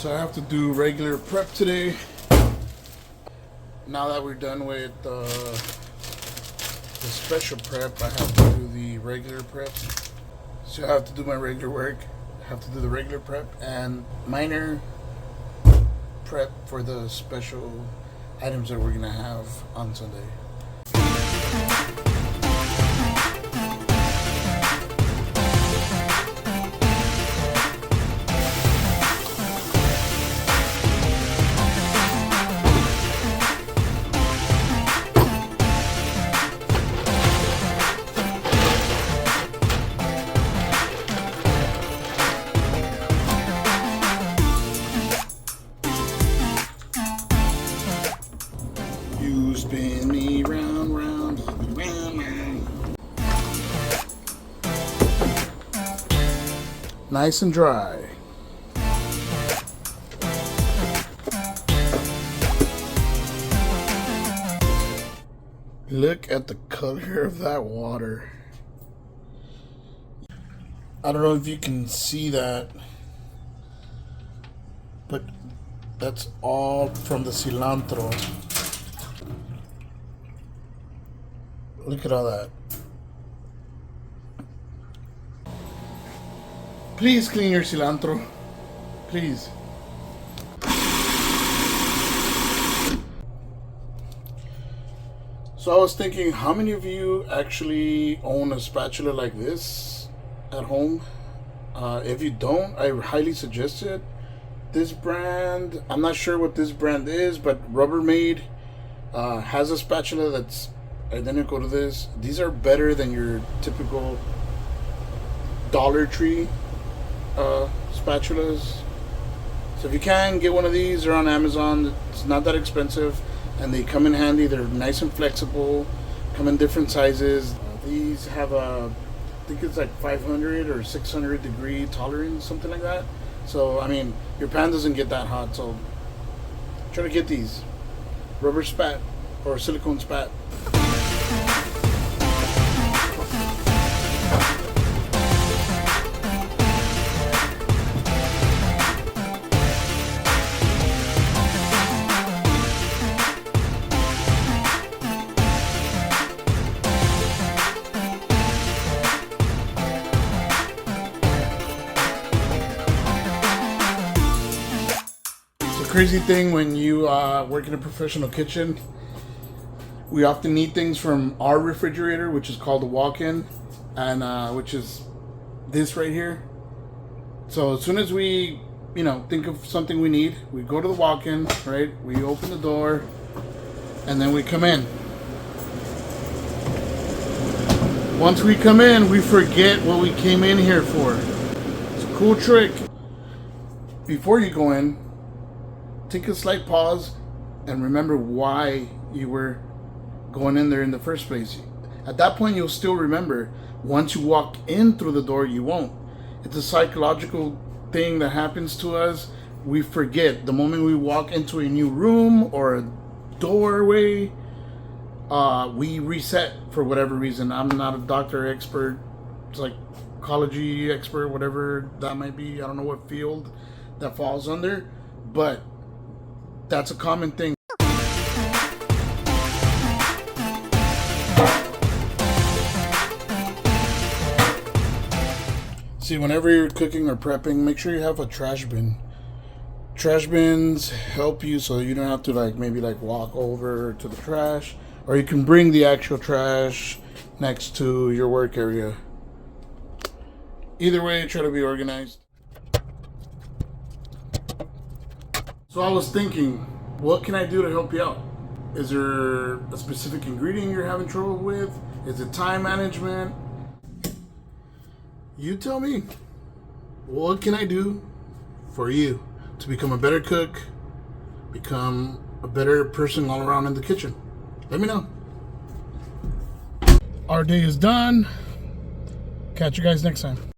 So I have to do regular prep today. Now that we're done with the special prep, I have to do the regular prep. So I have to do my regular work, I have to do the regular prep, and minor prep for the special items that we're gonna have on Sunday. You spin me round, round, round, round. Nice and dry. Look at the color of that water. I don't know if you can see that, but that's all from the cilantro. Look at all that. Please clean your cilantro. Please. So I was thinking, how many of you actually own a spatula like this at home? If you don't, I highly suggest it. This brand, I'm not sure what this brand is, but Rubbermaid has a spatula that's identical to this. These are better than your typical Dollar Tree spatulas. So if you can get one of these, they're on Amazon. It's not that expensive, and they come in handy. They're nice and flexible, come in different sizes. These have a, I think it's like 500 or 600 degree tolerance, something like that. So I mean, your pan doesn't get that hot, so try to get these. Rubber spat or silicone spat. Crazy thing when you work in a professional kitchen, we often need things from our refrigerator, which is called a walk-in, and which is this right here. So as soon as we think of something we need, we go to the walk-in, right? We open the door and then we come in. Once we come in, we forget what we came in here for. It's a cool trick. Before you go in, take a slight pause and remember why you were going in there in the first place. At that point, you'll still remember. Once you walk in through the door, you won't. It's a psychological thing that happens to us. We forget. The moment we walk into a new room or a doorway, we reset for whatever reason. I'm not a doctor expert, psychology expert, whatever that might be. I don't know what field that falls under, but that's a common thing. See, whenever you're cooking or prepping, make sure you have a trash bin. Trash bins help you so you don't have to maybe walk over to the trash, or you can bring the actual trash next to your work area. Either way, try to be organized. So I was thinking, what can I do to help you out? Is there a specific ingredient you're having trouble with? Is it time management? You tell me. What can I do for you to become a better cook, become a better person all around in the kitchen? Let me know. Our day is done. Catch you guys next time.